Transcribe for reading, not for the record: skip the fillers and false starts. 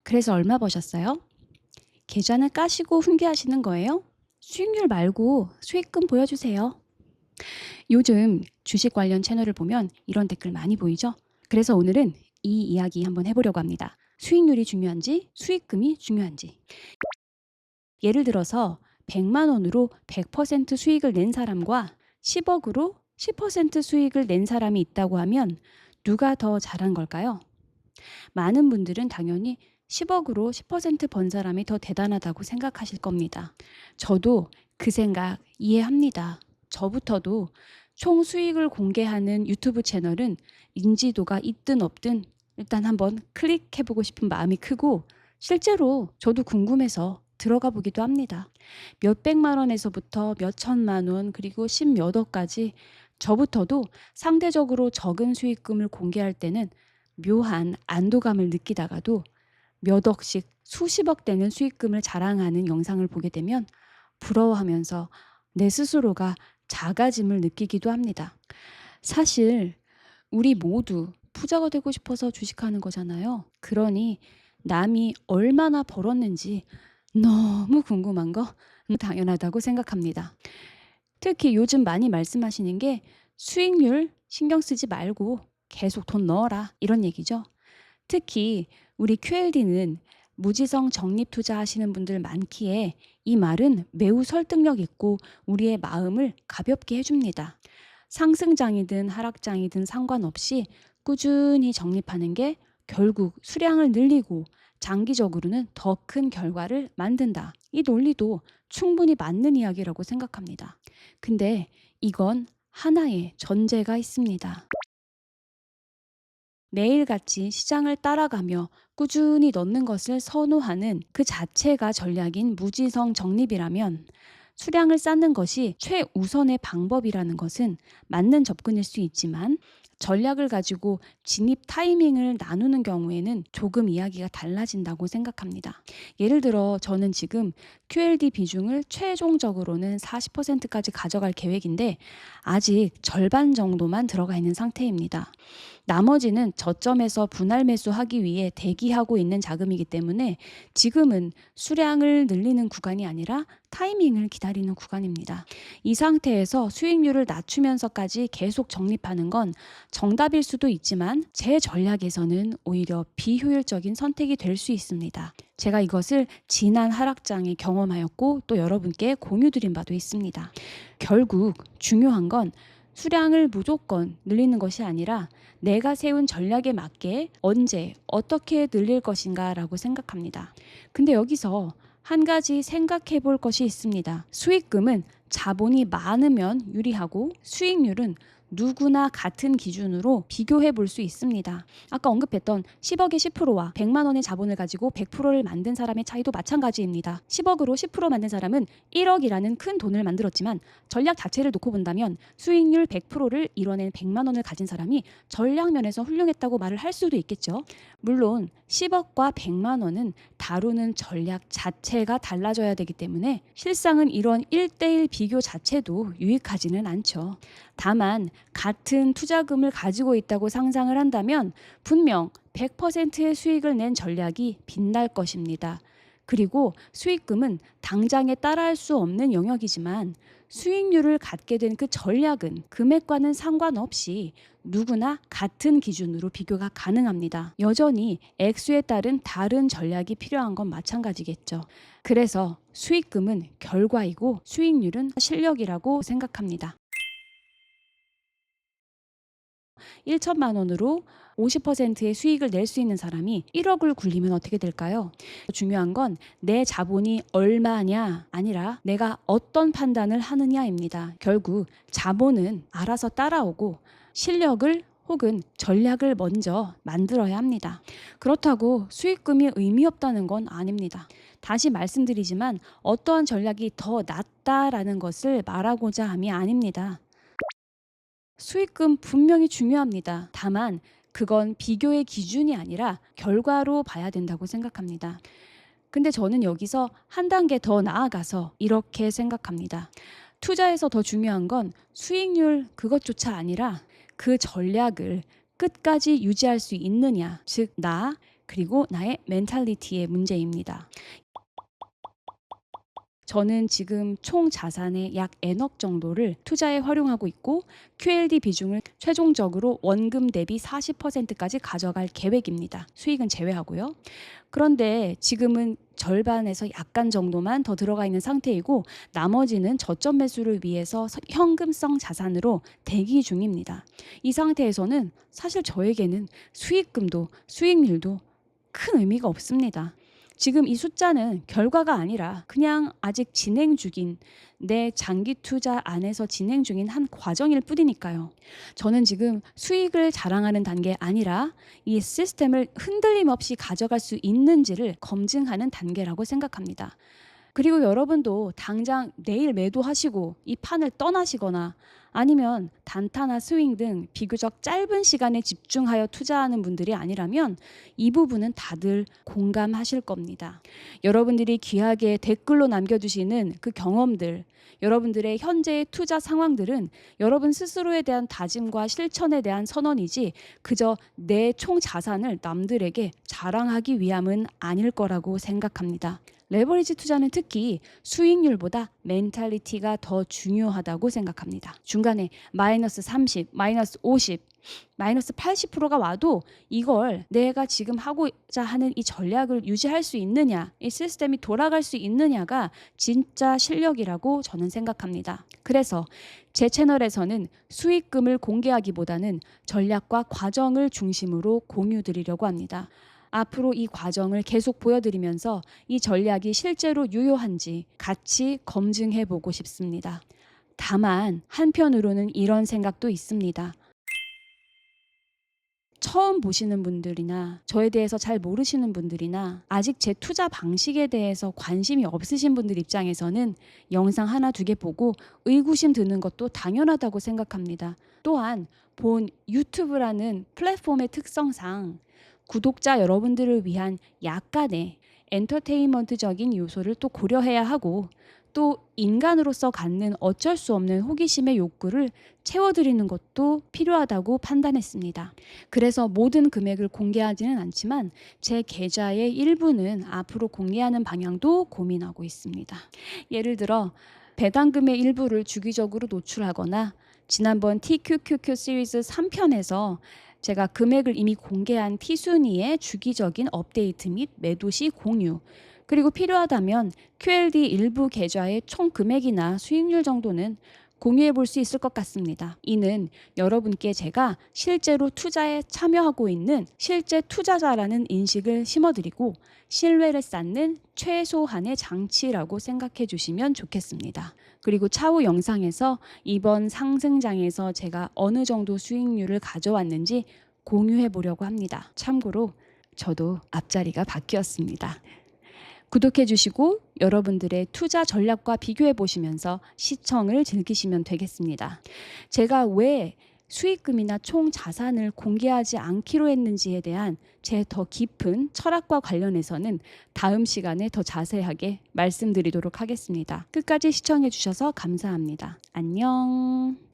그래서 얼마 버셨어요? 계좌는 까시고 훈계하시는 거예요? 수익률 말고 수익금 보여주세요. 요즘 주식 관련 채널을 보면 이런 댓글 많이 보이죠? 그래서 오늘은 이 이야기 한번 해보려고 합니다. 수익률이 중요한지 수익금이 중요한지. 예를 들어서 100만 원으로 100% 수익을 낸 사람과 10억으로 10% 수익을 낸 사람이 있다고 하면 누가 더 잘한 걸까요? 많은 분들은 당연히 10억으로 10%번 사람이 더 대단하다고 생각하실 겁니다. 저도 그 생각 이해합니다. 저부터도 총 수익을 공개하는 유튜브 채널은 인지도가 있든 없든 일단 한번 클릭해보고 싶은 마음이 크고, 실제로 저도 궁금해서 들어가 보기도 합니다. 몇백만 원에서부터 몇천만 원, 그리고 십몇억까지 저부터도 상대적으로 적은 수익금을 공개할 때는 묘한 안도감을 느끼다가도 몇 억씩 수십억 되는 수익금을 자랑하는 영상을 보게 되면 부러워하면서 내 스스로가 작아짐을 느끼기도 합니다. 사실 우리 모두 부자가 되고 싶어서 주식하는 거잖아요. 그러니 남이 얼마나 벌었는지 너무 궁금한 거 당연하다고 생각합니다. 특히 요즘 많이 말씀하시는 게 수익률 신경 쓰지 말고 계속 돈 넣어라, 이런 얘기죠. 특히 우리 QLD는 무지성 적립 투자하시는 분들 많기에 이 말은 매우 설득력 있고 우리의 마음을 가볍게 해줍니다. 상승장이든 하락장이든 상관없이 꾸준히 적립하는 게 결국 수량을 늘리고 장기적으로는 더 큰 결과를 만든다. 이 논리도 충분히 맞는 이야기라고 생각합니다. 근데 이건 하나의 전제가 있습니다. 매일같이 시장을 따라가며 꾸준히 넣는 것을 선호하는 그 자체가 전략인 무지성 적립이라면, 수량을 쌓는 것이 최우선의 방법이라는 것은 맞는 접근일 수 있지만, 전략을 가지고 진입 타이밍을 나누는 경우에는 조금 이야기가 달라진다고 생각합니다. 예를 들어 저는 지금 QLD 비중을 최종적으로는 40%까지 가져갈 계획인데 아직 절반 정도만 들어가 있는 상태입니다. 나머지는 저점에서 분할 매수하기 위해 대기하고 있는 자금이기 때문에 지금은 수량을 늘리는 구간이 아니라 타이밍을 기다리는 구간입니다. 이 상태에서 수익률을 낮추면서까지 계속 적립하는 건 정답일 수도 있지만 제 전략에서는 오히려 비효율적인 선택이 될 수 있습니다. 제가 이것을 지난 하락장에 경험하였고 또 여러분께 공유드린 바도 있습니다. 결국 중요한 건 수량을 무조건 늘리는 것이 아니라 내가 세운 전략에 맞게 언제 어떻게 늘릴 것인가 라고 생각합니다. 근데 여기서 한 가지 생각해 볼 것이 있습니다. 수익금은 자본이 많으면 유리하고 수익률은 누구나 같은 기준으로 비교해 볼 수 있습니다. 아까 언급했던 10억의 10%와 100만 원의 자본을 가지고 100%를 만든 사람의 차이도 마찬가지입니다. 10억으로 10% 만든 사람은 1억이라는 큰 돈을 만들었지만 전략 자체를 놓고 본다면 수익률 100%를 이뤄낸 100만 원을 가진 사람이 전략 면에서 훌륭했다고 말을 할 수도 있겠죠. 물론 10억과 100만 원은 다루는 전략 자체가 달라져야 되기 때문에 실상은 이런 1대1 비교 자체도 유익하지는 않죠. 다만 같은 투자금을 가지고 있다고 상상을 한다면 분명 100%의 수익을 낸 전략이 빛날 것입니다. 그리고 수익금은 당장에 따라할 수 없는 영역이지만 수익률을 갖게 된 그 전략은 금액과는 상관없이 누구나 같은 기준으로 비교가 가능합니다. 여전히 액수에 따른 다른 전략이 필요한 건 마찬가지겠죠. 그래서 수익금은 결과이고 수익률은 실력이라고 생각합니다. 1천만 원으로 50%의 수익을 낼 수 있는 사람이 1억을 굴리면 어떻게 될까요? 중요한 건 내 자본이 얼마냐 아니라 내가 어떤 판단을 하느냐입니다. 결국 자본은 알아서 따라오고 실력을 혹은 전략을 먼저 만들어야 합니다. 그렇다고 수익금이 의미 없다는 건 아닙니다. 다시 말씀드리지만 어떠한 전략이 더 낫다라는 것을 말하고자 함이 아닙니다. 수익금 분명히 중요합니다. 다만 그건 비교의 기준이 아니라 결과로 봐야 된다고 생각합니다. 근데 저는 여기서 한 단계 더 나아가서 이렇게 생각합니다. 투자에서 더 중요한 건 수익률 그것조차 아니라 그 전략을 끝까지 유지할 수 있느냐, 즉 나 그리고 나의 멘탈리티의 문제입니다. 저는 지금 총 자산의 약 N억 정도를 투자에 활용하고 있고 QLD 비중을 최종적으로 원금 대비 40%까지 가져갈 계획입니다. 수익은 제외하고요. 그런데 지금은 절반에서 약간 정도만 더 들어가 있는 상태이고 나머지는 저점 매수를 위해서 현금성 자산으로 대기 중입니다. 이 상태에서는 사실 저에게는 수익금도 수익률도 큰 의미가 없습니다. 지금 이 숫자는 결과가 아니라 그냥 아직 진행 중인 내 장기 투자 안에서 진행 중인 한 과정일 뿐이니까요. 저는 지금 수익을 자랑하는 단계 아니라 이 시스템을 흔들림 없이 가져갈 수 있는지를 검증하는 단계라고 생각합니다. 그리고 여러분도 당장 내일 매도하시고 이 판을 떠나시거나 아니면 단타나 스윙 등 비교적 짧은 시간에 집중하여 투자하는 분들이 아니라면 이 부분은 다들 공감하실 겁니다. 여러분들이 귀하게 댓글로 남겨주시는 그 경험들, 여러분들의 현재의 투자 상황들은 여러분 스스로에 대한 다짐과 실천에 대한 선언이지 그저 내 총 자산을 남들에게 자랑하기 위함은 아닐 거라고 생각합니다. 레버리지 투자는 특히 수익률보다 멘탈리티가 더 중요하다고 생각합니다. 중간에 마이너스 30, 마이너스 50, 마이너스 80%가 와도 이걸 내가 지금 하고자 하는 이 전략을 유지할 수 있느냐, 이 시스템이 돌아갈 수 있느냐가 진짜 실력이라고 저는 생각합니다. 그래서 제 채널에서는 수익금을 공개하기보다는 전략과 과정을 중심으로 공유드리려고 합니다. 앞으로 이 과정을 계속 보여드리면서 이 전략이 실제로 유효한지 같이 검증해 보고 싶습니다. 다만 한편으로는 이런 생각도 있습니다. 처음 보시는 분들이나 저에 대해서 잘 모르시는 분들이나 아직 제 투자 방식에 대해서 관심이 없으신 분들 입장에서는 영상 하나 두 개 보고 의구심 드는 것도 당연하다고 생각합니다. 또한 본 유튜브라는 플랫폼의 특성상 구독자 여러분들을 위한 약간의 엔터테인먼트적인 요소를 또 고려해야 하고 또 인간으로서 갖는 어쩔 수 없는 호기심의 욕구를 채워드리는 것도 필요하다고 판단했습니다. 그래서 모든 금액을 공개하지는 않지만 제 계좌의 일부는 앞으로 공개하는 방향도 고민하고 있습니다. 예를 들어 배당금의 일부를 주기적으로 노출하거나 지난번 TQQQ 시리즈 3편에서 제가 금액을 이미 공개한 T순위의 주기적인 업데이트 및 매도 시 공유, 그리고 필요하다면 QLD 일부 계좌의 총 금액이나 수익률 정도는 공유해 볼 수 있을 것 같습니다. 이는 여러분께 제가 실제로 투자에 참여하고 있는 실제 투자자라는 인식을 심어드리고 신뢰를 쌓는 최소한의 장치라고 생각해 주시면 좋겠습니다. 그리고 차후 영상에서 이번 상승장에서 제가 어느 정도 수익률을 가져왔는지 공유해 보려고 합니다. 참고로 저도 앞자리가 바뀌었습니다. 구독해 주시고 여러분들의 투자 전략과 비교해 보시면서 시청을 즐기시면 되겠습니다. 제가 왜 수익금이나 총 자산을 공개하지 않기로 했는지에 대한 제 더 깊은 철학과 관련해서는 다음 시간에 더 자세하게 말씀드리도록 하겠습니다. 끝까지 시청해 주셔서 감사합니다. 안녕.